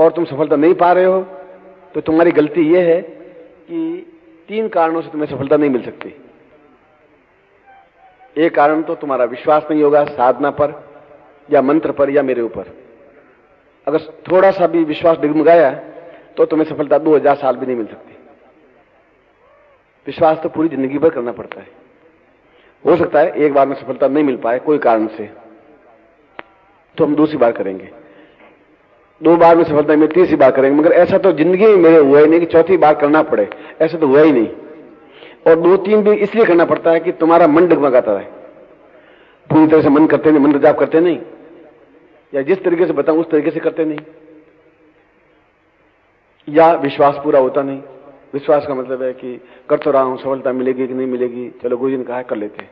और तुम सफलता नहीं पा रहे हो, तो तुम्हारी गलती यह है कि 3 कारणों से तुम्हें सफलता नहीं मिल सकती। एक कारण तो तुम्हारा विश्वास नहीं होगा साधना पर या मंत्र पर या मेरे ऊपर। अगर थोड़ा सा भी विश्वास डगमगाया तो तुम्हें सफलता 2000 साल भी नहीं मिल सकती। विश्वास तो पूरी जिंदगी भर करना पड़ता है। हो सकता है एक बार में सफलता नहीं मिल पाए कोई कारण से, तो हम दूसरी बार करेंगे, 2 बार में सफलता मिले तीसरी बार करेंगे, मगर ऐसा तो जिंदगी में मेरे हुआ ही नहीं कि चौथी बार करना पड़े, ऐसा तो हुआ ही नहीं। और 2-3 भी इसलिए करना पड़ता है कि तुम्हारा मन डगमगाता है, पूरी तरह से मन करते नहीं, मंत्र जाप करते नहीं, या जिस तरीके से बताऊं उस तरीके से करते नहीं, या विश्वास पूरा होता नहीं। विश्वास का मतलब है कि कर तो रहा हूं, सफलता मिलेगी कि नहीं मिलेगी, चलो गुरु जी ने कहा है कर लेते हैं,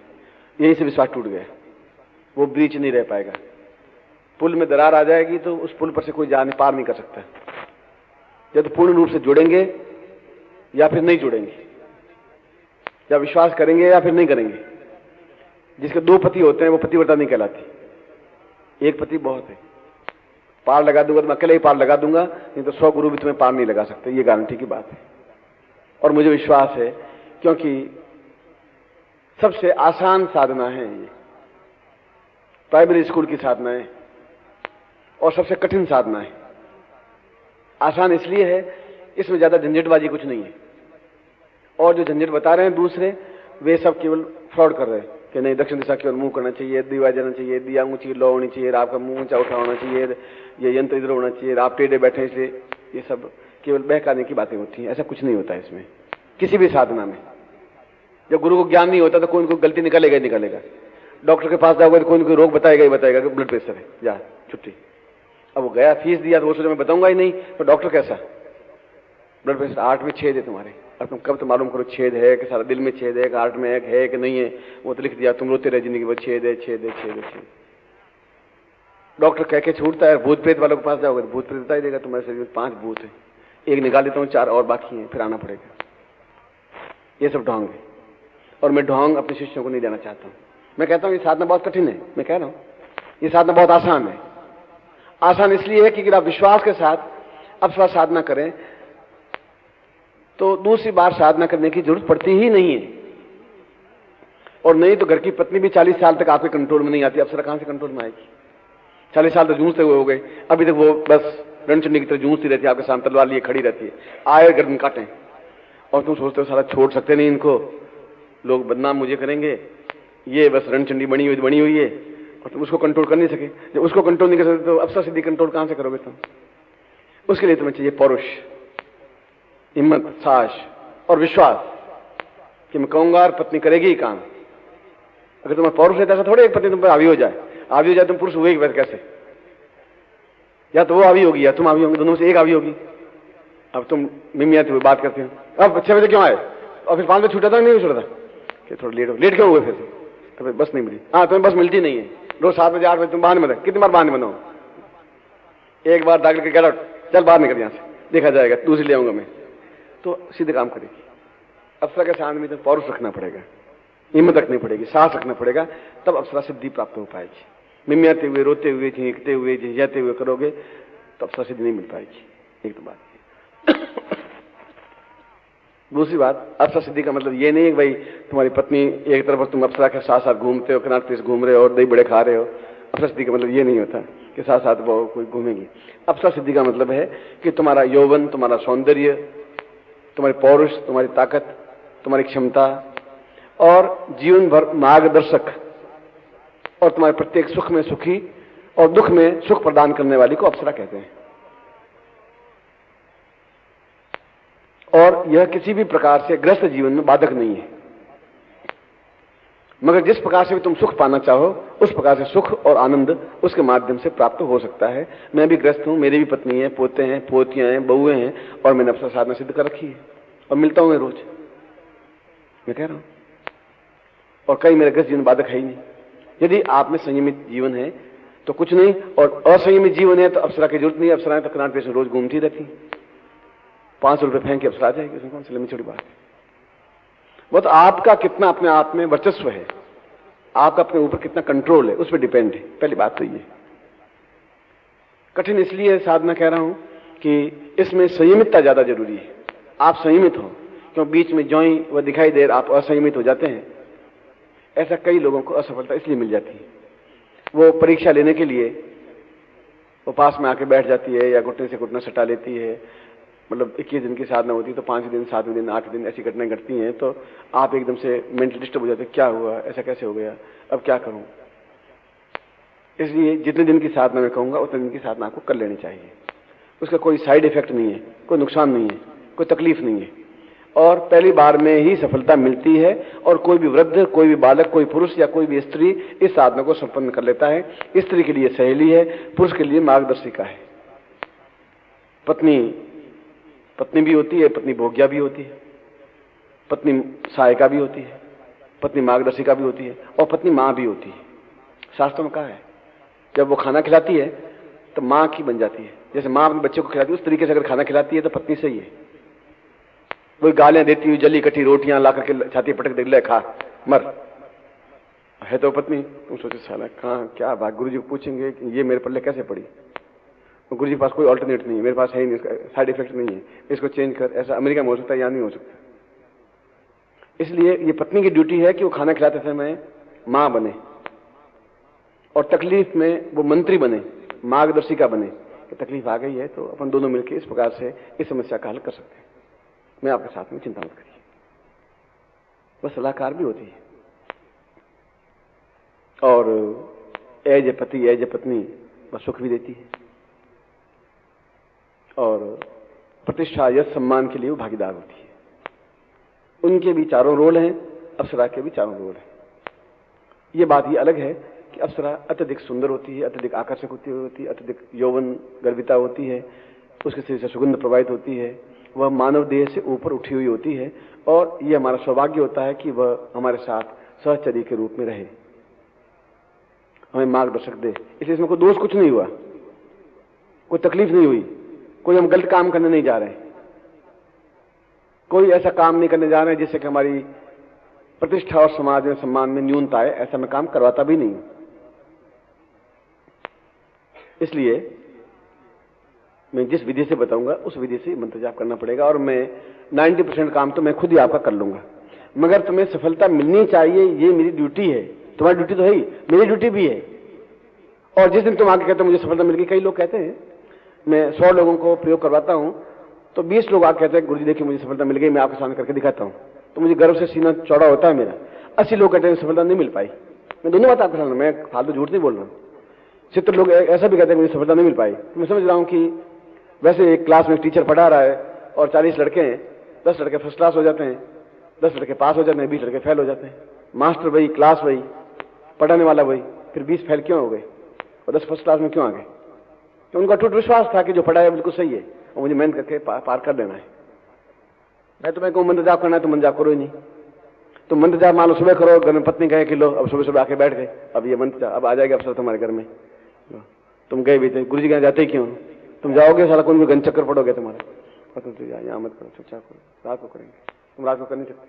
यहीं से विश्वास टूट गया, वो ब्रीच नहीं रह पाएगा। पुल में दरार आ जाएगी तो उस पुल पर से कोई पार नहीं कर सकता। या तो पूर्ण रूप से जुड़ेंगे या फिर नहीं जुड़ेंगे, या विश्वास करेंगे या फिर नहीं करेंगे। जिसके 2 पति होते हैं वो पतिव्रता नहीं कहलाती। एक पति बहुत है, पार लगा दूंगा तो मैं अकेले ही पार लगा दूंगा, नहीं तो 100 गुरु भी तुम्हें पार नहीं लगा सकते, ये गारंटी की बात है। और मुझे विश्वास है, क्योंकि सबसे आसान साधना है ये, प्राइमरी स्कूल की साधना है, और सबसे कठिन साधना है। आसान इसलिए है, इसमें ज्यादा झंझटबाजी कुछ नहीं है, और जो झंझट बता रहे हैं दूसरे, वे सब केवल फ्रॉड कर रहे हैं कि नहीं दक्षिण दिशा की ओर मुंह करना चाहिए, दीवा जलना चाहिए, दिया ऊंची लो होनी चाहिए, आपका मुंह ऊंचा उठा होना चाहिए, ये यंत्र इधर होना चाहिए, आप टेढ़े बैठे, इसलिए ये सब केवल बहकाने की बातें होती हैं। ऐसा कुछ नहीं होता है इसमें, किसी भी साधना में। जब गुरु को ज्ञान नहीं होता तो कोई उनको गलती निकालेगा ही निकालेगा। डॉक्टर के पास जाओगे तो कोई उनको रोग बताएगा ही बताएगा कि ब्लड प्रेशर है, जा छुट्टी। अब वो गया, फीस दिया, तो वो सोचा मैं बताऊंगा ही नहीं, तो डॉक्टर कैसा, ब्लड प्रेशर 8 में छेद है तुम्हारे, अब तुम कब तो मालूम करो छेद है कि सारा दिल में छेद है कि हार्ट में है कि नहीं है, वो तो लिख दिया, तुम रोते रहे जिंदगी, वो छेद है छेद है छेद है छेद। डॉक्टर कह के छूटता है। भूत प्रेत वालों के पास जाओगे तो भूत प्रेत बता ही देगा तुम्हारे शरीर में 5 भूत है, एक निकाल देता हूं, 4 और बाकी हैं, फिर आना पड़ेगा। ये सब ढोंग है, और मैं ढोंग अपने शिष्यों को नहीं देना चाहता हूं। मैं कहता हूं ये साधना बहुत कठिन है, मैं कह रहा हूं ये साधना बहुत आसान है। आसान इसलिए है कि अगर आप विश्वास के साथ अप्सरा साधना करें तो दूसरी बार साधना करने की जरूरत पड़ती ही नहीं है। और नहीं तो घर की पत्नी भी 40 साल तक आपके कंट्रोल में नहीं आती, अप्सरा कहां से कंट्रोल में आएगी? 40 साल तक जूझते हुए हो गए, अभी तक वो बस रणचंडी की तरह जूझती रहती है, आपके सामने तलवार लिए खड़ी रहती है, आए गर्दन काटें, और तुम सोचते हो सारा छोड़ सकते नहीं इनको, लोग बदनाम मुझे करेंगे, ये बस रणचंडी बनी हुई है, और तुम उसको कंट्रोल कर नहीं सके। जब उसको कंट्रोल नहीं कर सकते तो अप्सरा सिद्धि कंट्रोल कहां से करोगे तुम? उसके लिए तुम्हें चाहिए पौरुष, हिम्मत, साहस और विश्वास कि मैं कहूंगा और पत्नी करेगी ही काम। अगर तुम्हें पौरुष है तो ऐसा थोड़े एक पत्नी तुम पर हावी हो जाए तुम पुरुष हुए ही कैसे? या तो वो हावी होगी या तुम हावी होंगे, दोनों से एक हावी होगी। अब तुम मिमिया हुए बात करते हो, अब 6 बजे क्यों आए, और फिर 5 बजे छूटा था नहीं छूटा था कि थोड़ा लेट क्यों हुए? फिर तो फिर बस नहीं मिली। हाँ, तुम्हें बस मिलती नहीं है, रोज 7 बजे 8 बजे तुम बहाने बनाओ, कितनी बार बहाने बनाओ? एक बार दाखिल के गलत, चल बाहर निकल यहां से, देखा जाएगा, दूसरी ले आऊंगा मैं, तो सीधे काम करेगी। अप्सरा के सामने में तो पौरुष रखना पड़ेगा, हिम्मत रखनी पड़ेगी, साहस रखना पड़ेगा, तब अप्सरा सिद्धि प्राप्त हो पाएगी। मिमियाते हुए, रोते हुए, झींकते हुए, झिझाते हुए करोगे तो अप्सरा सिद्धि नहीं मिल पाएगी। एक तो बात दूसरी बात, अप्सरा सिद्धि का मतलब ये नहीं है कि भाई तुम्हारी पत्नी एक तरफ तुम अप्सरा के साथ साथ घूमते हो, किनारे पे घूम रहे हो और दही बड़े खा रहे हो। अप्सरा सिद्धि का मतलब ये नहीं होता कि साथ साथ वो कोई घूमेगी। अप्सरा सिद्धि का मतलब है कि तुम्हारा यौवन, तुम्हारा सौंदर्य, तुम्हारी पौरुष, तुम्हारी ताकत, तुम्हारी क्षमता और जीवन भर मार्गदर्शक, और तुम्हारे प्रत्येक सुख में सुखी और दुख में सुख प्रदान करने वाली को अप्सरा कहते हैं। और यह किसी भी प्रकार से ग्रस्त जीवन में बाधक नहीं है, मगर जिस प्रकार से भी तुम सुख पाना चाहो उस प्रकार से सुख और आनंद उसके माध्यम से प्राप्त हो सकता है। मैं भी ग्रस्त हूं, मेरी भी पत्नी है, पोते हैं, पोतियां हैं, बहुएं हैं, और मैंने अप्सरा साधना सिद्ध कर रखी है और मिलता हूं मैं रोज, मैं कह रहा हूं। और कई मेरे ग्रस्त जीवन बाधक है ही नहीं। यदि आप में संयमित जीवन है तो कुछ नहीं, और असंयमित जीवन है तो अप्सरा की जरूरत नहीं। अप्सराएं तो किनारे पे रोज घूमती रहती, 500 रुपए फेंक के अप्सरा आ जाएगी, उसमें कौन सी लंबी छोटी बात है? वो तो आपका कितना अपने आप में वर्चस्व है, आपका अपने ऊपर कितना कंट्रोल है, उस पर डिपेंड है। पहली बात तो ये कठिन इसलिए साधना कह रहा हूं कि इसमें संयमितता ज्यादा जरूरी है। आप संयमित हो, क्यों बीच में ज्यों ही वह दिखाई दे आप असंयमित हो जाते हैं। ऐसा कई लोगों को असफलता इसलिए मिल जाती है, वो परीक्षा लेने के लिए वो पास में आके बैठ जाती है या घुटने से घुटना सटा लेती है। मतलब 21 दिन की साधना होती है तो 5 दिन, 7वें दिन, 8 दिन ऐसी घटनाएं घटती हैं, तो आप एकदम से मेंटली डिस्टर्ब हो जाते हैं, क्या हुआ, ऐसा कैसे हो गया, अब क्या करूं। इसलिए जितने दिन की साधना मैं कहूंगा उतने दिन की साधना आपको कर लेनी चाहिए। उसका कोई साइड इफेक्ट नहीं है, कोई नुकसान नहीं है, कोई तकलीफ नहीं है, और पहली बार में ही सफलता मिलती है। और कोई भी वृद्ध, कोई भी बालक, कोई पुरुष या कोई भी स्त्री इस साधना को संपन्न कर लेता है। स्त्री के लिए सहेली है, पुरुष के लिए मार्गदर्शिका है। पत्नी भी होती है, पत्नी भोग्या भी होती है, पत्नी सहायिका भी होती है, पत्नी मार्गदर्शिका भी होती है, और पत्नी मां भी होती है। शास्त्रों में कहा है जब वो खाना खिलाती है तो मां की बन जाती है। जैसे मां अपने बच्चे को खिलाती है उस तरीके से अगर खाना खिलाती है तो पत्नी सही है। वही गालियां देती हुई जली कटी रोटियां ला करके छाती पटक दे, ले खा मर, है तो पत्नी। तुम सोचे साला कहां क्या बात, गुरु जी को पूछेंगे कि ये मेरे पल्ले कैसे पड़ी। गुरु जी के पास कोई ऑल्टरनेट नहीं है, मेरे पास है ही नहीं, इसका साइड इफेक्ट नहीं है, इसको चेंज कर। ऐसा अमेरिका में हो सकता है, यहां नहीं हो सकता। इसलिए ये पत्नी की ड्यूटी है कि वो खाना खिलाते समय मां बने, और तकलीफ में वो मंत्री बने, मार्गदर्शिका बने कि तकलीफ आ गई है तो अपन दोनों मिलकर इस प्रकार से इस समस्या का हल कर सकते हैं। मैं आपके साथ में, चिंता मत करिए। वह सलाहकार भी होती है, और एज ए पति, एज ए पत्नी वह सुख भी देती है, और प्रतिष्ठा, यश, सम्मान के लिए वो भागीदार होती है। उनके भी चारों रोल हैं, अप्सरा के भी चारों रोल हैं। ये बात ये अलग है कि अप्सरा अत्यधिक सुंदर होती है, अत्यधिक आकर्षक होती है, अत्यधिक यौवन गर्विता होती है, उसके शरीर से सुगंध प्रवाहित होती है, वह मानव देह से ऊपर उठी हुई होती है, और यह हमारा सौभाग्य होता है कि वह हमारे साथ सहचरी के रूप में रहे, हमें मार्गदर्शक दे। इसलिए इसमें कोई दोष कुछ नहीं हुआ, कोई तकलीफ नहीं हुई, कोई हम गलत काम करने नहीं जा रहे हैं, कोई ऐसा काम नहीं करने जा रहे हैं जिससे कि हमारी प्रतिष्ठा और समाज में सम्मान में न्यूनता है। ऐसा मैं काम करवाता भी नहीं। इसलिए मैं जिस विधि से बताऊंगा उस विधि से मंत्र जाप करना पड़ेगा, और मैं 90% काम तो मैं खुद ही आपका कर लूंगा। मगर तुम्हें सफलता मिलनी चाहिए, ये मेरी ड्यूटी है। तुम्हारी ड्यूटी तो है ही, मेरी ड्यूटी भी है। और जिस दिन तुम आके कहते हो मुझे सफलता मिल गई, कई लोग कहते हैं, मैं 100 लोगों को प्रयोग करवाता हूं तो 20 लोग आके कहते हैं गुरु जी देखिए मुझे सफलता मिल गई, मैं आपके सामने करके दिखाता हूं, तो मुझे गर्व से सीना चौड़ा होता है मेरा। 80 लोग कहते हैं सफलता नहीं मिल पाई। मैं दोनों बात आपके सामने, मैं फालतू झूठ नहीं बोल रहा हूं। 70 लोग ऐसा भी कहते हैं मुझे सफलता नहीं मिल पाई। तो मैं समझ रहा हूं कि वैसे एक क्लास में टीचर पढ़ा रहा है और 40 लड़के हैं, 10 लड़के फर्स्ट क्लास हो जाते हैं, 10 लड़के पास हो जाते हैं, 20 लड़के फेल हो जाते हैं। मास्टर वही, क्लास वही, पढ़ाने वाला वही, फिर 20 फेल क्यों हो गए और 10 फर्स्ट क्लास में क्यों आ गए? तो उनका टूट विश्वास था कि जो पढ़ाया बिल्कुल सही है और मुझे मेहनत करके पार कर देना है। मैं तुम्हें कहूं मंत्र जाप करना है तो मंत्र जाप करो ही नहीं। तो मंत्र जाप मान लो सुबह करो, घर में पत्नी कहे कि लो अब सुबह सुबह आके बैठ गए, अब ये मंत्र जाप अब आ जाएगा अवसर तुम्हारे घर में। तुम गए भी थे, गुरु जी के यहाँ जाते ही क्यों? तुम जाओगे सारा कौन गन चक्कर पड़ोगे तुम्हारे। यहाँ मत करो, चुपचाप करो, रात को करेंगे। तुम रात को कर नहीं सकते,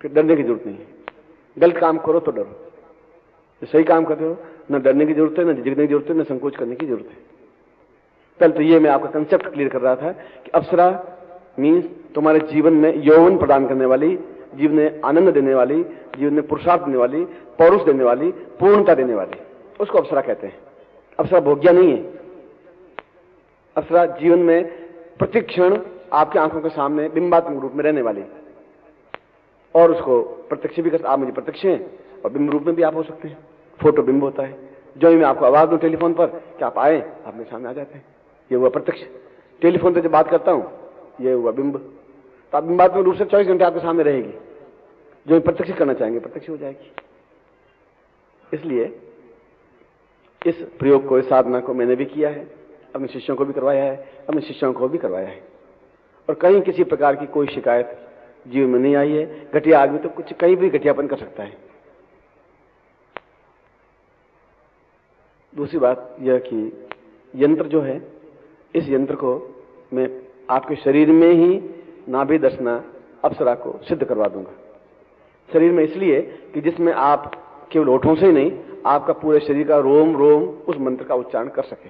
फिर डरने की जरूरत नहीं है। गलत काम करो तो डरो, सही काम करते हो न डरने की जरूरत है, न झिझकने की जरूरत है, न संकोच करने की जरूरत है। पहले तो ये मैं आपका कंसेप्ट क्लियर कर रहा था कि अप्सरा मीन्स तुम्हारे जीवन में यौवन प्रदान करने वाली, जीवन में आनंद देने वाली, जीवन में पुरुषार्थ देने वाली, पौरुष देने वाली, पूर्णता देने वाली, उसको अप्सरा कहते हैं। अप्सरा भोग्या नहीं है। अप्सरा जीवन में प्रतिक्षण आपकी आंखों के सामने बिंबात्मक रूप में रहने वाली, और उसको प्रत्यक्ष भी कर, आप मुझे प्रत्यक्ष हैं और बिंब रूप में भी आप हो सकते हैं। फोटो बिंब होता है, जो मैं आपको आवाज दूं टेलीफोन पर कि आप आए, आप मेरे सामने आ जाते हैं, ये हुआ प्रत्यक्ष। टेलीफोन पे जब बात करता हूं ये हुआ बिंब। तो आप बिंबात्मक रूप से 24 घंटे आपके सामने रहेगी, जो प्रत्यक्ष करना चाहेंगे प्रत्यक्ष हो जाएगी। इसलिए इस प्रयोग को, इस साधना को मैंने भी किया है, अपने शिष्यों को भी करवाया है, अपने शिष्यों को भी करवाया है, और कहीं किसी प्रकार की कोई शिकायत जीवन में नहीं आई है। घटिया आदमी तो कुछ कहीं भी घटियापन कर सकता है। दूसरी बात यह कि यंत्र जो है, इस यंत्र को मैं आपके शरीर में ही नाभि दर्शना अप्सरा को सिद्ध करवा दूंगा। शरीर में इसलिए कि जिसमें आप केवल होठों से ही नहीं, आपका पूरे शरीर का रोम रोम उस मंत्र का उच्चारण कर सके।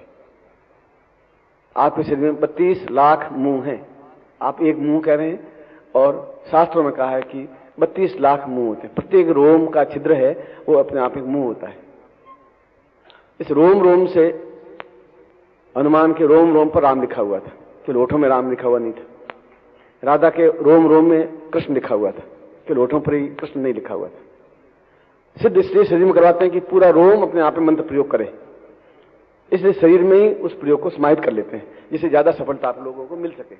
आपके शरीर में 32 लाख मुंह हैं। आप एक मुंह कह रहे हैं, और शास्त्रों में कहा है कि 32 लाख मुंह होते हैं। प्रत्येक रोम का छिद्र है वो अपने आप एक मुंह होता है। इस रोम रोम से हनुमान के रोम रोम पर राम लिखा हुआ था, कि होठों में राम लिखा हुआ नहीं था। राधा के रोम रोम में कृष्ण लिखा हुआ था, कि होठों पर ही कृष्ण नहीं लिखा हुआ था। सिद्ध इसलिए शरीर में करवाते हैं कि पूरा रोम अपने आप में मंत्र प्रयोग करे, इसलिए शरीर में ही उस प्रयोग को समाहित कर लेते हैं, जिससे ज्यादा सफलता आप लोगों को मिल सके।